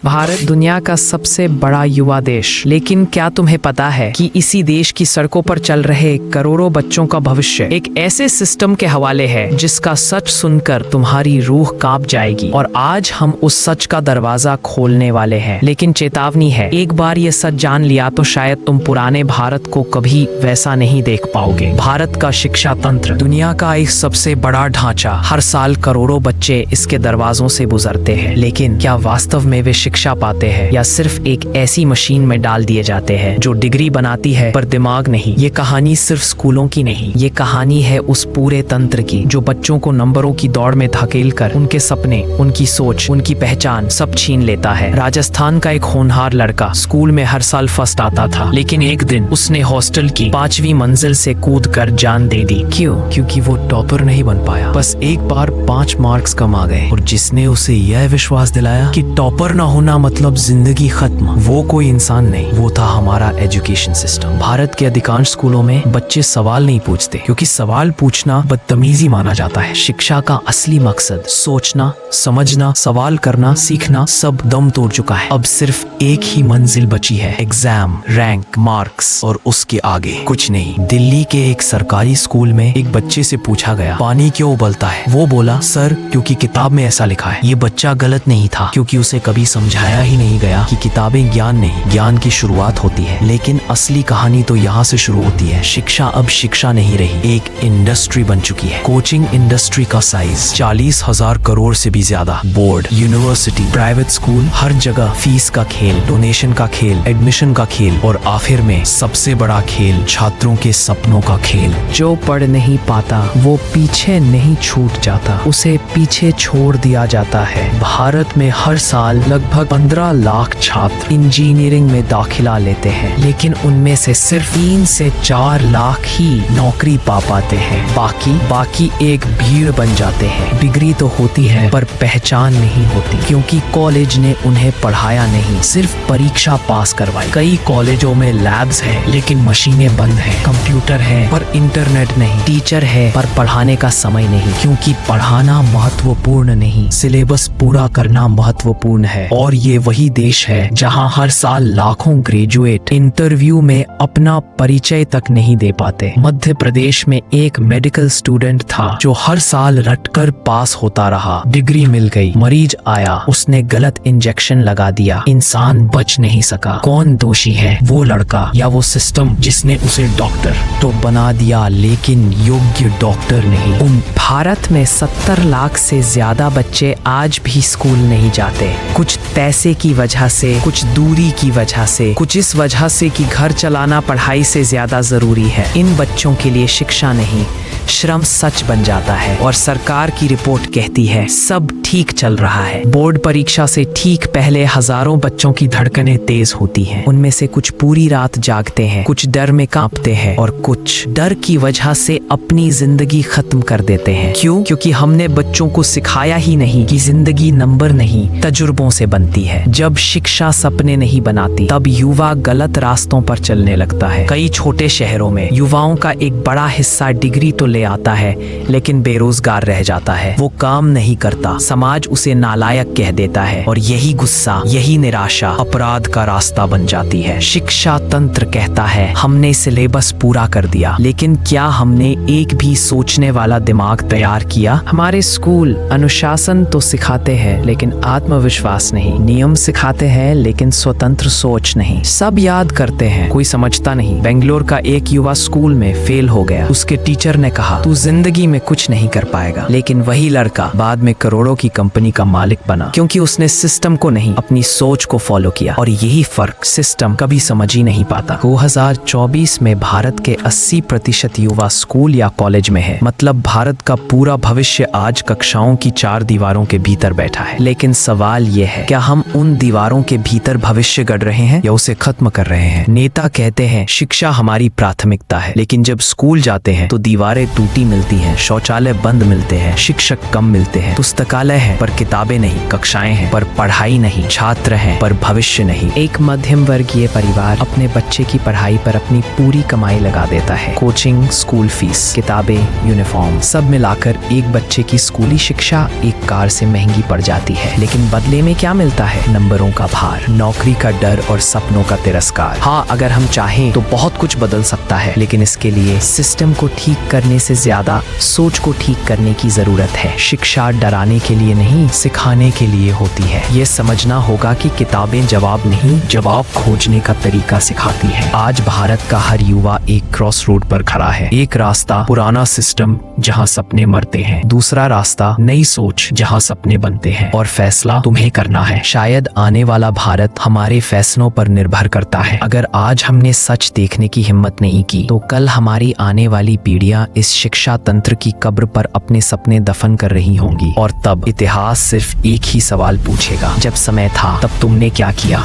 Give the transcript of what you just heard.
भारत दुनिया का सबसे बड़ा युवा देश, लेकिन क्या तुम्हें पता है कि इसी देश की सड़कों पर चल रहे करोड़ों बच्चों का भविष्य एक ऐसे सिस्टम के हवाले है जिसका सच सुनकर तुम्हारी रूह कांप जाएगी। और आज हम उस सच का दरवाजा खोलने वाले हैं। लेकिन चेतावनी है, एक बार ये सच जान लिया तो शायद तुम पुराने भारत को कभी वैसा नहीं देख पाओगे। भारत का शिक्षा तंत्र दुनिया का एक सबसे बड़ा ढांचा, हर साल करोड़ों बच्चे इसके दरवाजों से गुजरते हैं। लेकिन क्या वास्तव में वे शिक्षा पाते हैं या सिर्फ एक ऐसी मशीन में डाल दिए जाते हैं जो डिग्री बनाती है पर दिमाग नहीं? ये कहानी सिर्फ स्कूलों की नहीं, ये कहानी है उस पूरे तंत्र की जो बच्चों को नंबरों की दौड़ में धकेल कर उनके सपने, उनकी सोच, उनकी पहचान सब छीन लेता है। राजस्थान का एक होनहार लड़का स्कूल में हर साल फर्स्ट आता था, लेकिन एक दिन उसने हॉस्टल की 5वीं मंजिल से कूद कर जान दे दी। क्यों? क्योंकि वो टॉपर नहीं बन पाया। बस एक बार 5 मार्क्स कम आ गए और जिसने उसे यह विश्वास दिलाया कि टॉपर न होना मतलब जिंदगी खत्म, वो कोई इंसान नहीं, वो था हमारा एजुकेशन सिस्टम। भारत के अधिकांश स्कूलों में बच्चे सवाल नहीं पूछते क्योंकि सवाल पूछना बदतमीजी माना जाता है। शिक्षा का असली मकसद सोचना, समझना, सवाल करना, सीखना सब दम तोड़ चुका है। अब सिर्फ एक ही मंजिल बची है, एग्जाम, रैंक, मार्क्स और उसके आगे कुछ नहीं। दिल्ली के एक सरकारी स्कूल में एक बच्चे से पूछा गया, पानी क्यों उबलता है? वो बोला, सर क्योंकि किताब में ऐसा लिखा है। ये बच्चा गलत नहीं था क्योंकि उसे कभी समझाया ही नहीं गया कि किताबें ज्ञान नहीं, ज्ञान की शुरुआत होती है। लेकिन असली कहानी तो यहाँ से शुरू होती है। शिक्षा अब शिक्षा नहीं रही, एक इंडस्ट्री बन चुकी है। कोचिंग इंडस्ट्री का साइज 40,000 करोड़ से भी ज्यादा। बोर्ड, यूनिवर्सिटी, प्राइवेट स्कूल, हर जगह फीस का खेल, डोनेशन का खेल, एडमिशन का खेल और आखिर में सबसे बड़ा खेल, छात्रों के सपनों का खेल। जो पढ़ नहीं पाता वो पीछे नहीं छूट जाता, उसे पीछे छोड़ दिया जाता है। भारत में हर साल लगभग 15 लाख छात्र इंजीनियरिंग में दाखिला लेते हैं, लेकिन उनमें से सिर्फ 3 से 4 लाख ही नौकरी पा पाते हैं। बाकी एक भीड़ बन जाते हैं। डिग्री तो होती है पर पहचान नहीं होती क्योंकि कॉलेज ने उन्हें पढ़ाया नहीं, सिर्फ परीक्षा पास करवाई। कई कॉलेजों में लैब्स हैं लेकिन मशीनें बंद हैं, कंप्यूटर है पर इंटरनेट नहीं, टीचर है पर पढ़ाने का समय नहीं। क्योंकि पढ़ाना महत्वपूर्ण नहीं, सिलेबस पूरा करना महत्वपूर्ण है। और ये वही देश है जहां हर साल लाखों ग्रेजुएट इंटरव्यू में अपना परिचय तक नहीं दे पाते। मध्य प्रदेश में एक मेडिकल स्टूडेंट था जो हर साल रटकर पास होता रहा। डिग्री मिल गई, मरीज आया, उसने गलत इंजेक्शन लगा दिया, इंसान बच नहीं सका। कौन दोषी है? वो लड़का या वो सिस्टम जिसने उसे डॉक्टर तो बना दिया लेकिन योग्य डॉक्टर नहीं। भारत में 70 लाख से ज्यादा बच्चे आज भी स्कूल नहीं जाते, कुछ पैसे की वजह से, कुछ दूरी की वजह से, कुछ इस वजह से कि घर चलाना पढ़ाई से ज्यादा जरूरी है। इन बच्चों के लिए शिक्षा नहीं, श्रम सच बन जाता है। और सरकार की रिपोर्ट कहती है सब ठीक चल रहा है। बोर्ड परीक्षा से ठीक पहले हजारों बच्चों की धड़कनें तेज होती हैं। उनमें से कुछ पूरी रात जागते हैं, कुछ डर में कांपते हैं और कुछ डर की वजह से अपनी जिंदगी खत्म कर देते हैं। क्यों? क्योंकि हमने बच्चों को सिखाया ही नहीं कि जिंदगी नंबर नहीं, तजुर्बों से बनती है। जब शिक्षा सपने नहीं बनाती तब युवा गलत रास्तों पर चलने लगता है। कई छोटे शहरों में युवाओं का एक बड़ा हिस्सा डिग्री तो ले आता है लेकिन बेरोजगार रह जाता है। वो काम नहीं करता, समाज उसे नालायक कह देता है और यही गुस्सा, यही निराशा अपराध का रास्ता बन जाती है। शिक्षा तंत्र कहता है हमने सिलेबस पूरा कर दिया, लेकिन क्या हमने एक भी सोचने वाला दिमाग तैयार किया? हमारे स्कूल अनुशासन तो सिखाते हैं लेकिन आत्मविश्वास नहीं, नियम सिखाते हैं लेकिन स्वतंत्र सोच नहीं। सब याद करते हैं, कोई समझता नहीं। बेंगलोर का एक युवा स्कूल में फेल हो गया। उसके टीचर ने कहा तू जिंदगी में कुछ नहीं कर पाएगा, लेकिन वही लड़का बाद में करोड़ों की कंपनी का मालिक बना क्योंकि उसने सिस्टम को नहीं, अपनी सोच को फॉलो किया। और यही फर्क सिस्टम कभी समझ ही नहीं पाता। 2024 में भारत के 80% युवा स्कूल या कॉलेज में है, मतलब भारत का पूरा भविष्य आज कक्षाओं की 4 दीवारों के भीतर बैठा है। लेकिन सवाल ये है, क्या हम उन दीवारों के भीतर भविष्य गढ़ रहे हैं या उसे खत्म कर रहे हैं? नेता कहते हैं शिक्षा हमारी प्राथमिकता है, लेकिन जब स्कूल जाते हैं तो दीवारें टूटी मिलती हैं, शौचालय बंद मिलते हैं, शिक्षक कम मिलते हैं। पुस्तकालय है पर किताबें नहीं, कक्षाएं हैं पर पढ़ाई नहीं, छात्र हैं पर भविष्य नहीं। एक मध्यम वर्गीय परिवार अपने बच्चे की पढ़ाई पर अपनी पूरी कमाई लगा देता है। कोचिंग, स्कूल फीस, किताबें, यूनिफॉर्म सब मिलाकर एक बच्चे की स्कूली शिक्षा एक कार से महंगी पड़ जाती है। लेकिन बदले में क्या मिलता मिलता है? नंबरों का भार, नौकरी का डर और सपनों का तिरस्कार। हाँ, अगर हम चाहें तो बहुत कुछ बदल सकता है, लेकिन इसके लिए सिस्टम को ठीक करने से ज्यादा सोच को ठीक करने की जरूरत है। शिक्षा डराने के लिए नहीं, सिखाने के लिए होती है। ये समझना होगा कि किताबें जवाब नहीं, जवाब खोजने का तरीका सिखाती है। आज भारत का हर युवा एक क्रॉस रोड पर खड़ा है। एक रास्ता पुराना सिस्टम जहां सपने मरते हैं, दूसरा रास्ता नई सोच जहां सपने बनते हैं, और फैसला तुम्हें करना है। शायद आने वाला भारत हमारे फैसलों पर निर्भर करता है। अगर आज हमने सच देखने की हिम्मत नहीं की, तो कल हमारी आने वाली पीढ़ियां इस शिक्षा तंत्र की कब्र पर अपने सपने दफन कर रही होंगी, और तब इतिहास सिर्फ एक ही सवाल पूछेगा, जब समय था तब तुमने क्या किया।